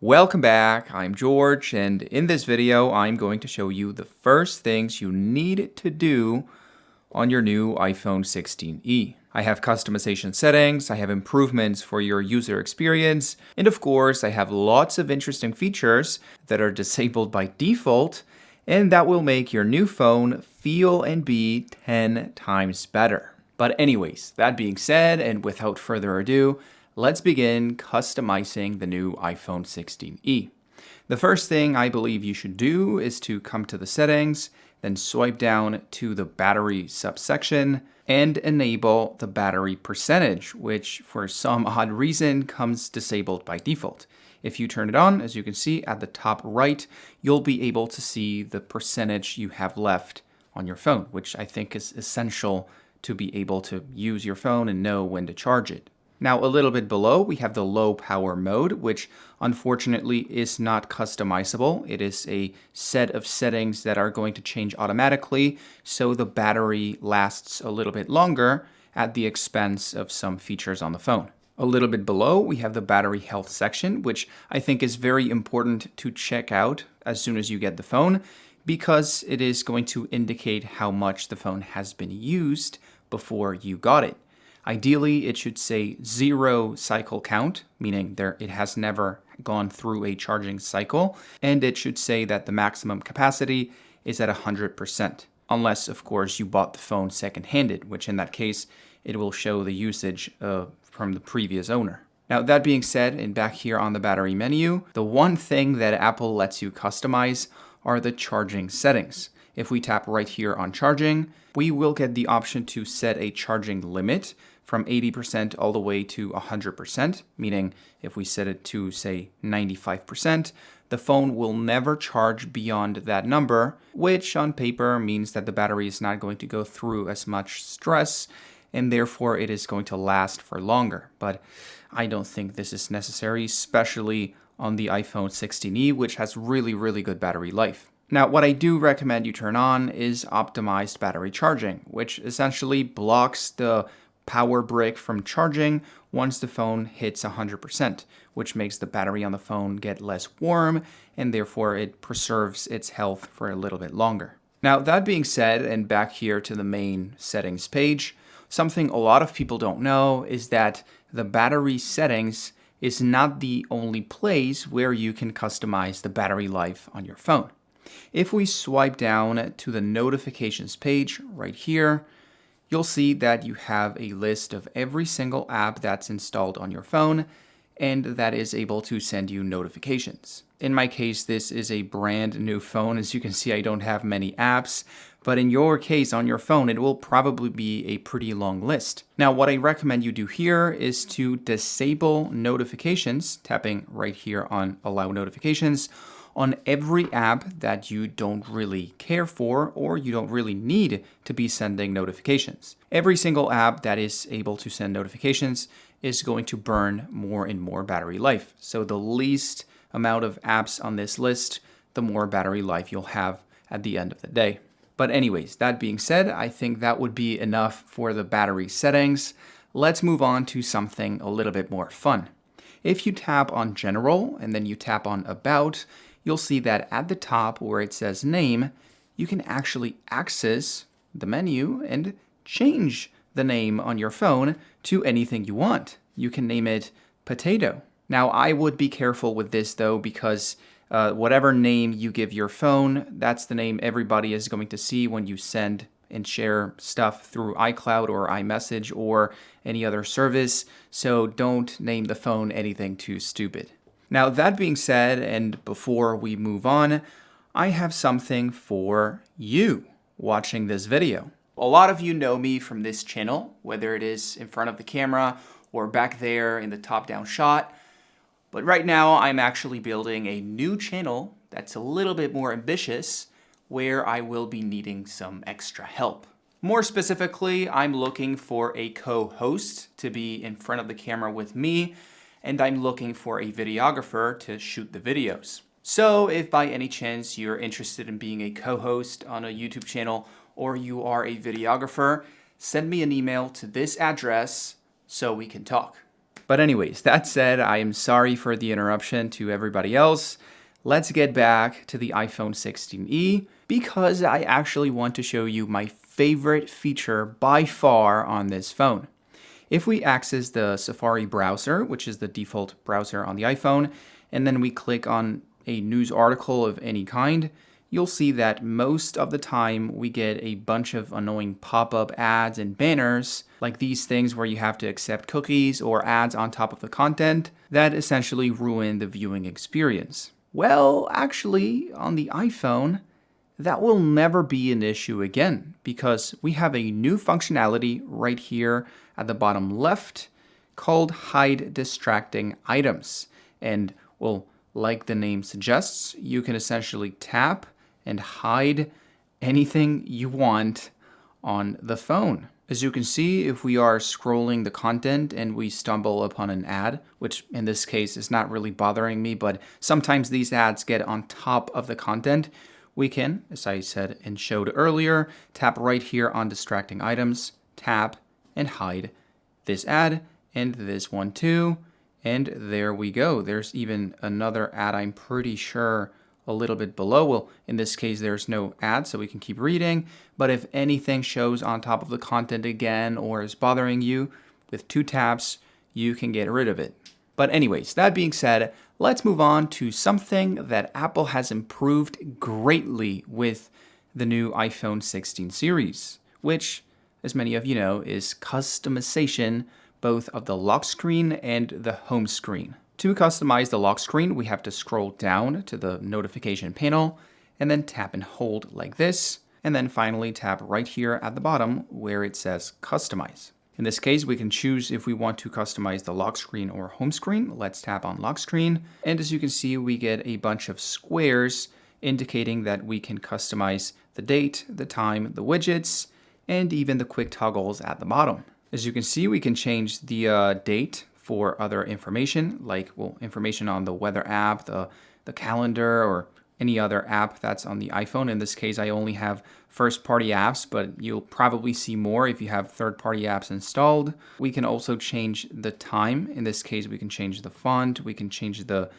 Welcome back, I'm George, and in this video I'm going to show you the first things you need to do on your new iPhone 16e. I have customization settings, I have improvements for your user experience, and of course I have lots of interesting features that are disabled by default, and that will make your new phone feel and be 10 times better. But anyways, that being said, and without further ado, let's begin customizing the new iPhone 16e. The first thing I believe you should do is to come to the settings, then swipe down to the battery subsection and enable the battery percentage, which for some odd reason comes disabled by default. If you turn it on, as you can see at the top right, you'll be able to see the percentage you have left on your phone, which I think is essential to be able to use your phone and know when to charge it. Now, a little bit below, we have the low power mode, which unfortunately is not customizable. It is a set of settings that are going to change automatically, so the battery lasts a little bit longer at the expense of some features on the phone. A little bit below, we have the battery health section, which I think is very important to check out as soon as you get the phone, because it is going to indicate how much the phone has been used before you got it. Ideally, it should say 0 cycle count, meaning it has never gone through a charging cycle, and it should say that the maximum capacity is at 100%, unless, of course, you bought the phone second-handed, which in that case, it will show the usage from the previous owner. Now, that being said, and back here on the battery menu, the one thing that Apple lets you customize are the charging settings. If we tap right here on charging, we will get the option to set a charging limit from 80% all the way to 100%, meaning if we set it to, say, 95%, the phone will never charge beyond that number, which on paper means that the battery is not going to go through as much stress, and therefore it is going to last for longer. But I don't think this is necessary, especially on the iPhone 16e, which has really, really good battery life. Now, what I do recommend you turn on is optimized battery charging, which essentially blocks the power brick from charging once the phone hits 100%, which makes the battery on the phone get less warm, and therefore it preserves its health for a little bit longer. Now, that being said, and back here to the main settings page, something a lot of people don't know is that the battery settings is not the only place where you can customize the battery life on your phone. If we swipe down to the notifications page right here, you'll see that you have a list of every single app that's installed on your phone and that is able to send you notifications. In my case, this is a brand new phone. As you can see, I don't have many apps, but in your case on your phone, it will probably be a pretty long list. Now, what I recommend you do here is to disable notifications, tapping right here on Allow Notifications, on every app that you don't really care for or you don't really need to be sending notifications. Every single app that is able to send notifications is going to burn more and more battery life. So the least amount of apps on this list, the more battery life you'll have at the end of the day. But anyways, that being said, I think that would be enough for the battery settings. Let's move on to something a little bit more fun. If you tap on General and then you tap on About, you'll see that at the top where it says Name, you can actually access the menu and change the name on your phone to anything you want. You can name it Potato. Now, I would be careful with this though, because whatever name you give your phone, that's the name everybody is going to see when you send and share stuff through iCloud or iMessage or any other service. So don't name the phone anything too stupid. Now, that being said, and before we move on, I have something for you watching this video. A lot of you know me from this channel, whether it is in front of the camera or back there in the top-down shot. But right now, I'm actually building a new channel that's a little bit more ambitious, where I will be needing some extra help. More specifically, I'm looking for a co-host to be in front of the camera with me, and I'm looking for a videographer to shoot the videos. So if by any chance you're interested in being a co-host on a YouTube channel or you are a videographer, send me an email to this address so we can talk. But anyways, that said, I am sorry for the interruption to everybody else. Let's get back to the iPhone 16e because I actually want to show you my favorite feature by far on this phone. If we access the Safari browser, which is the default browser on the iPhone, and then we click on a news article of any kind, you'll see that most of the time we get a bunch of annoying pop-up ads and banners, like these things where you have to accept cookies or ads on top of the content that essentially ruin the viewing experience. Well, actually, on the iPhone, that will never be an issue again because we have a new functionality right here at the bottom left called Hide Distracting Items. And, well, like the name suggests, you can essentially tap and hide anything you want on the phone. As you can see, if we are scrolling the content and we stumble upon an ad, which in this case is not really bothering me, but sometimes these ads get on top of the content, we can, as I said and showed earlier, tap right here on distracting items, tap and hide this ad and this one too. And there we go. There's even another ad, I'm pretty sure, a little bit below. Well, in this case, there's no ad, so we can keep reading. But if anything shows on top of the content again or is bothering you, with 2 taps, you can get rid of it. But anyways, that being said, let's move on to something that Apple has improved greatly with the new iPhone 16 series, which, as many of you know, is customization both of the lock screen and the home screen. To customize the lock screen, we have to scroll down to the notification panel and then tap and hold like this, and then finally tap right here at the bottom where it says customize. In this case, we can choose if we want to customize the lock screen or home screen. Let's tap on lock screen, and as you can see, we get a bunch of squares indicating that we can customize the date, the time, the widgets, and even the quick toggles at the bottom. As you can see, we can change the date for other information, like, well, information on the weather app, the calendar, or any other app that's on the iPhone. In this case, I only have first-party apps, but you'll probably see more if you have third-party apps installed. We can also change the time. In this case, we can change the font, we can change the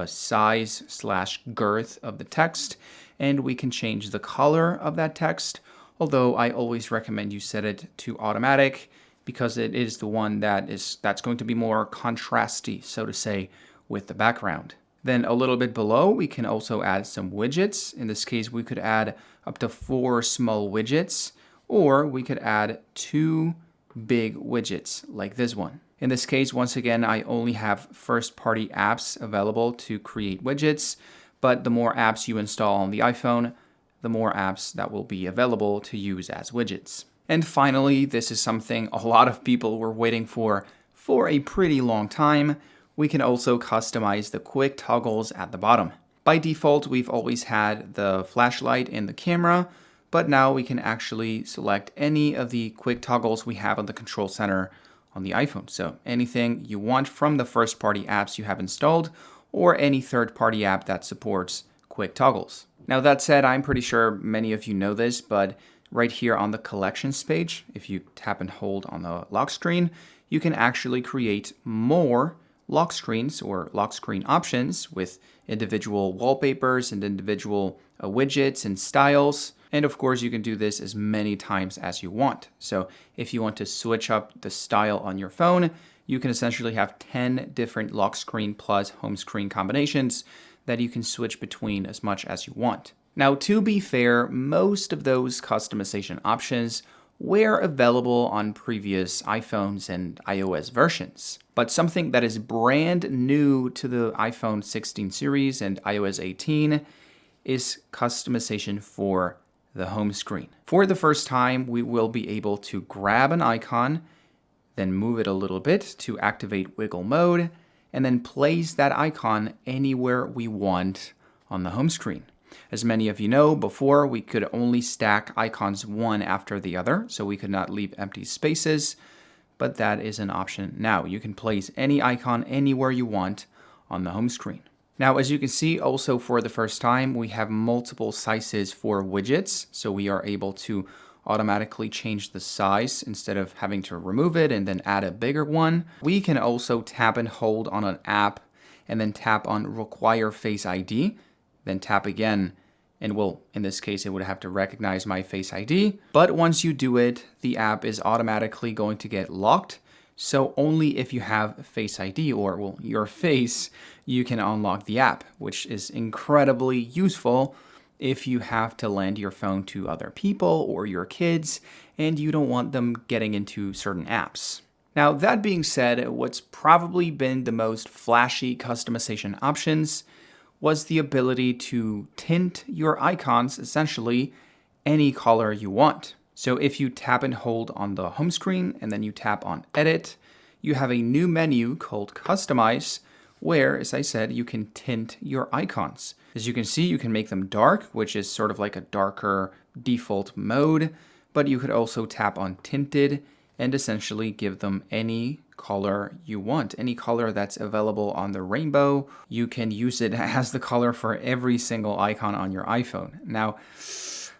size/girth of the text, and we can change the color of that text, although I always recommend you set it to automatic, because it is the one that's going to be more contrasty, so to say, with the background. Then a little bit below, we can also add some widgets. In this case, we could add up to 4 small widgets, or we could add 2 big widgets, like this one. In this case, once again, I only have first-party apps available to create widgets, but the more apps you install on the iPhone, the more apps that will be available to use as widgets. And finally, this is something a lot of people were waiting for a pretty long time. We can also customize the quick toggles at the bottom. By default, we've always had the flashlight and the camera, but now we can actually select any of the quick toggles we have on the control center on the iPhone. So anything you want from the first-party apps you have installed, or any third-party app that supports quick toggles. Now that said, I'm pretty sure many of you know this, but right here on the collections page, if you tap and hold on the lock screen, you can actually create more lock screens or lock screen options with individual wallpapers and individual widgets and styles. And of course, you can do this as many times as you want. So if you want to switch up the style on your phone, you can essentially have 10 different lock screen plus home screen combinations that you can switch between as much as you want. Now, to be fair, most of those customization options were available on previous iPhones and iOS versions. But something that is brand new to the iPhone 16 series and iOS 18 is customization for the home screen. For the first time, we will be able to grab an icon, then move it a little bit to activate wiggle mode, and then place that icon anywhere we want on the home screen. As many of you know, before we could only stack icons one after the other, so we could not leave empty spaces, but that is an option now. You can place any icon anywhere you want on the home screen. Now, as you can see, also for the first time, we have multiple sizes for widgets, so we are able to automatically change the size instead of having to remove it and then add a bigger one. We can also tap and hold on an app and then tap on Require Face ID, then tap again, and in this case, it would have to recognize my Face ID. But once you do it, the app is automatically going to get locked. So only if you have Face ID or your face, you can unlock the app, which is incredibly useful if you have to lend your phone to other people or your kids and you don't want them getting into certain apps. Now, that being said, what's probably been the most flashy customization options was the ability to tint your icons essentially any color you want. So if you tap and hold on the home screen and then you tap on Edit, you have a new menu called Customize, where, as I said, you can tint your icons. As you can see, you can make them dark, which is sort of like a darker default mode, but you could also tap on Tinted and essentially give them any color you want, any color that's available on the rainbow. You can use it as the color for every single icon on your iPhone. Now,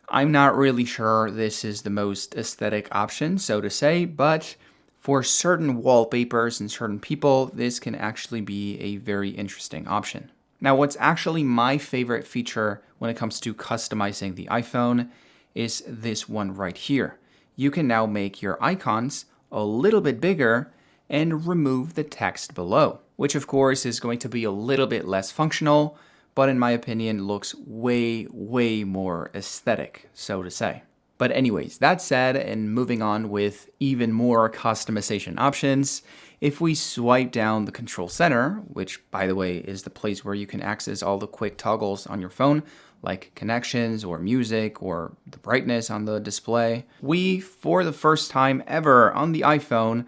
I'm not really sure this is the most aesthetic option, so to say, but for certain wallpapers and certain people, this can actually be a very interesting option. Now, what's actually my favorite feature when it comes to customizing the iPhone is this one right here. You can now make your icons a little bit bigger and remove the text below, which of course is going to be a little bit less functional, but in my opinion looks way, way more aesthetic, so to say. But anyways, that said, and moving on with even more customization options, if we swipe down the control center, which by the way is the place where you can access all the quick toggles on your phone, like connections or music or the brightness on the display, we, for the first time ever on the iPhone,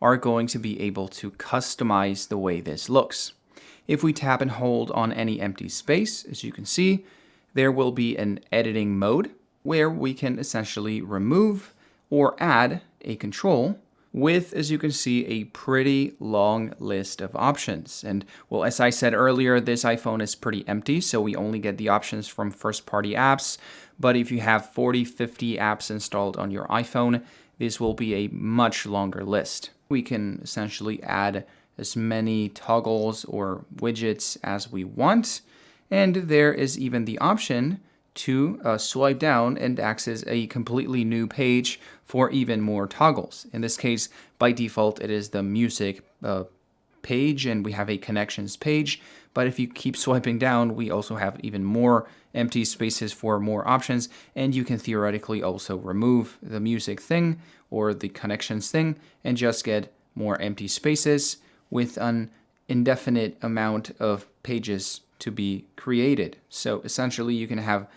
are going to be able to customize the way this looks. If we tap and hold on any empty space, as you can see, there will be an editing mode where we can essentially remove or add a control with, as you can see, a pretty long list of options. And well, as I said earlier, this iPhone is pretty empty, so we only get the options from first-party apps. But if you have 40, 50 apps installed on your iPhone, this will be a much longer list. We can essentially add as many toggles or widgets as we want. And there is even the option to swipe down and access a completely new page for even more toggles. In this case, by default, it is the music page and we have a connections page. But if you keep swiping down, we also have even more empty spaces for more options. And you can theoretically also remove the music thing or the connections thing and just get more empty spaces with an indefinite amount of pages to be created. So essentially you can have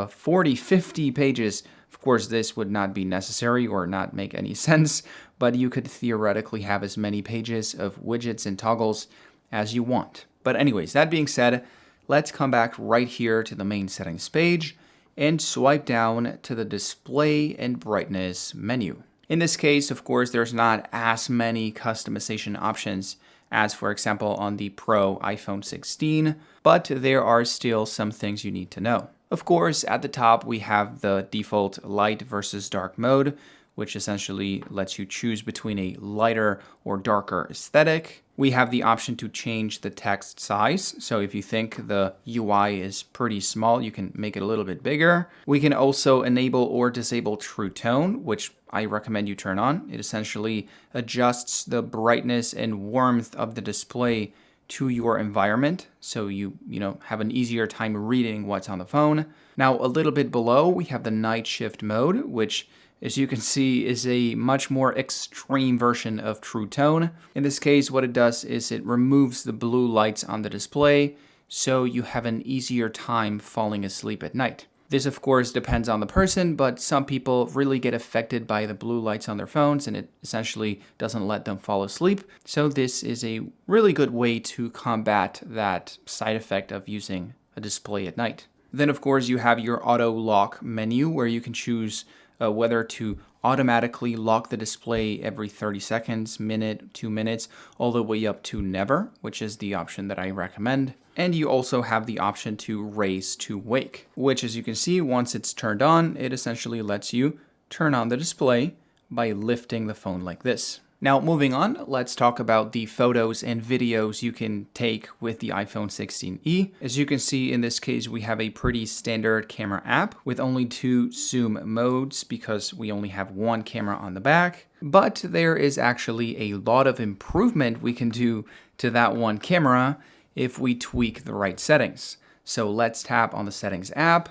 40, 50 pages. Of course, this would not be necessary or not make any sense, but you could theoretically have as many pages of widgets and toggles as you want. But anyways, that being said, let's come back right here to the main settings page and swipe down to the display and brightness menu. In this case, of course, there's not as many customization options as, for example, on the Pro iPhone 16, but there are still some things you need to know. Of course, at the top, we have the default light versus dark mode, which essentially lets you choose between a lighter or darker aesthetic. We have the option to change the text size. So if you think the UI is pretty small, you can make it a little bit bigger. We can also enable or disable True Tone, which I recommend you turn on. It essentially adjusts the brightness and warmth of the display to your environment, so you have an easier time reading what's on the phone. Now, a little bit below, we have the night shift mode, which, as you can see, is a much more extreme version of True Tone. In this case, what it does is it removes the blue lights on the display, so you have an easier time falling asleep at night. This, of course, depends on the person, but some people really get affected by the blue lights on their phones, and it essentially doesn't let them fall asleep. So this is a really good way to combat that side effect of using a display at night. Then, of course, you have your auto lock menu, where you can choose whether to automatically lock the display every 30 seconds, minute, 2 minutes, all the way up to never, which is the option that I recommend. And you also have the option to raise to wake, which, as you can see, once it's turned on, it essentially lets you turn on the display by lifting the phone like this. Now, moving on, let's talk about the photos and videos you can take with the iPhone 16e. As you can see, in this case, we have a pretty standard camera app with only 2 zoom modes because we only have 1 camera on the back. But there is actually a lot of improvement we can do to that 1 camera if we tweak the right settings. So let's tap on the Settings app,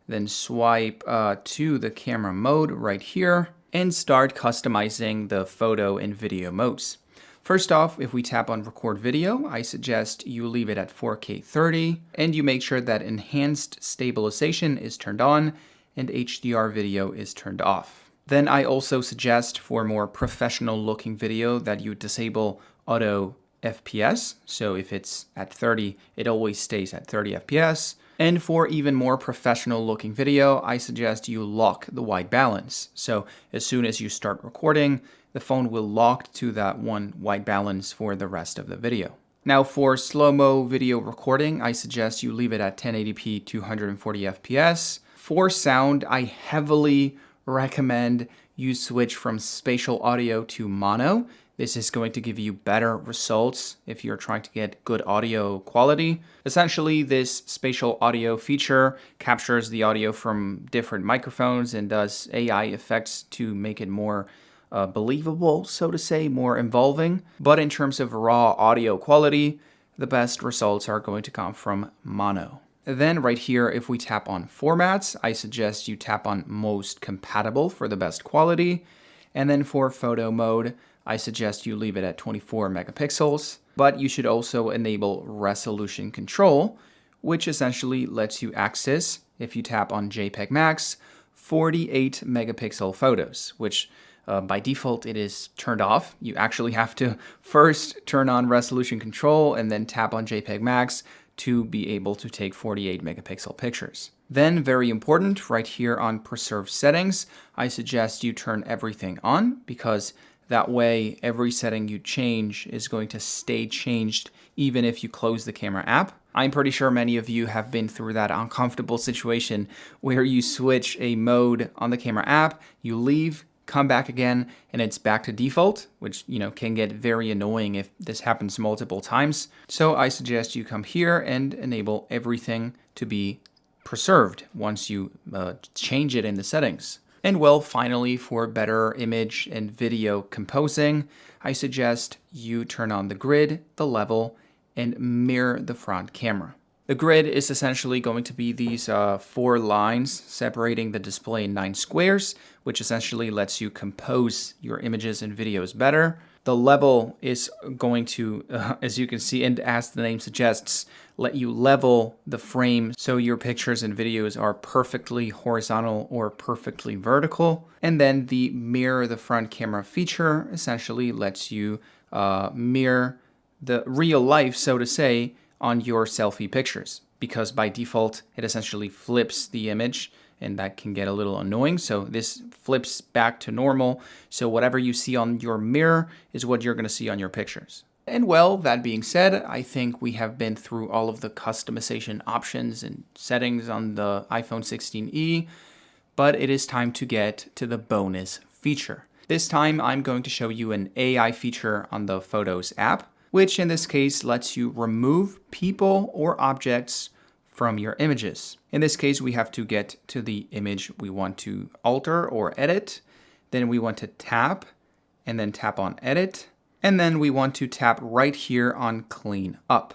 then swipe to the camera mode right here, and start customizing the photo and video modes. First off, if we tap on Record Video, I suggest you leave it at 4K 30, and you make sure that Enhanced Stabilization is turned on and HDR video is turned off. Then I also suggest for more professional looking video that you disable Auto FPS. So if it's at 30, it always stays at 30 FPS. And for even more professional looking video, I suggest you lock the white balance. So as soon as you start recording, the phone will lock to that 1 white balance for the rest of the video. Now for slow-mo video recording, I suggest you leave it at 1080p 240 FPS. For sound, I heavily recommend you switch from spatial audio to mono. This is going to give you better results if you're trying to get good audio quality. Essentially, this spatial audio feature captures the audio from different microphones and does AI effects to make it more believable, so to say, more involving. But in terms of raw audio quality, the best results are going to come from mono. Then right here, if we tap on Formats, I suggest you tap on Most Compatible for the best quality. And then for photo mode, I suggest you leave it at 24 megapixels, but you should also enable resolution control, which essentially lets you access, if you tap on JPEG Max, 48 megapixel photos, which by default it is turned off. You actually have to first turn on resolution control and then tap on JPEG Max to be able to take 48 megapixel pictures. Then, very important, right here on Preserve Settings, I suggest you turn everything on because that way, every setting you change is going to stay changed even if you close the camera app. I'm pretty sure many of you have been through that uncomfortable situation where you switch a mode on the camera app, you leave, come back again, and it's back to default, which can get very annoying if this happens multiple times. So I suggest you come here and enable everything to be preserved once you change it in the settings. And well, finally, for better image and video composing, I suggest you turn on the grid, the level, and mirror the front camera. The grid is essentially going to be these 4 lines separating the display in 9 squares, which essentially lets you compose your images and videos better. The level is going to, as you can see, and as the name suggests, let you level the frame so your pictures and videos are perfectly horizontal or perfectly vertical. And then the mirror the front camera feature essentially lets you mirror the real life, so to say, on your selfie pictures, because by default it essentially flips the image, and that can get a little annoying. So this flips back to normal. So whatever you see on your mirror is what you're going to see on your pictures. And well, that being said, I think we have been through all of the customization options and settings on the iPhone 16e, but it is time to get to the bonus feature. This time I'm going to show you an AI feature on the Photos app, which in this case lets you remove people or objects from your images. In this case, we have to get to the image we want to alter or edit. Then we want to tap and then tap on edit. And then we want to tap right here on clean up,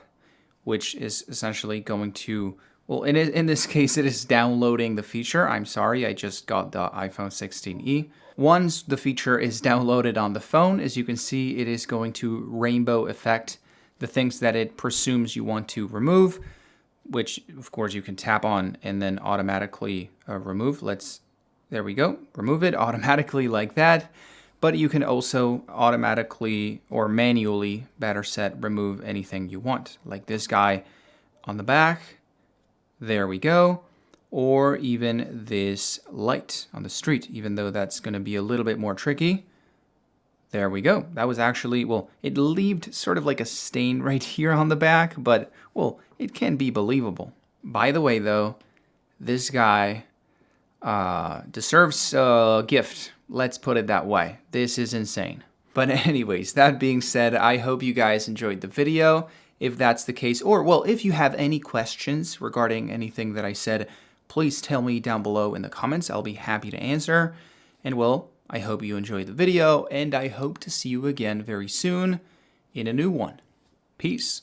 which is essentially going to, well, in this case, it is downloading the feature. I'm sorry, I just got the iPhone 16e. Once the feature is downloaded on the phone, as you can see, it is going to rainbow effect the things that it presumes you want to remove, which of course you can tap on and then automatically remove. There we go, remove it automatically like that. But you can also automatically or manually, better said, remove anything you want, like this guy on the back. There we go. Or even this light on the street, even though that's going to be a little bit more tricky. There we go. That was actually, well, it left sort of like a stain right here on the back, but, well, it can be believable. By the way, though, this guy, deserves a gift. Let's put it that way. This is insane. But anyways, that being said, I hope you guys enjoyed the video. If that's the case, or well, if you have any questions regarding anything that I said, please tell me down below in the comments. I'll be happy to answer. And well, I hope you enjoyed the video, and I hope to see you again very soon in a new one. Peace.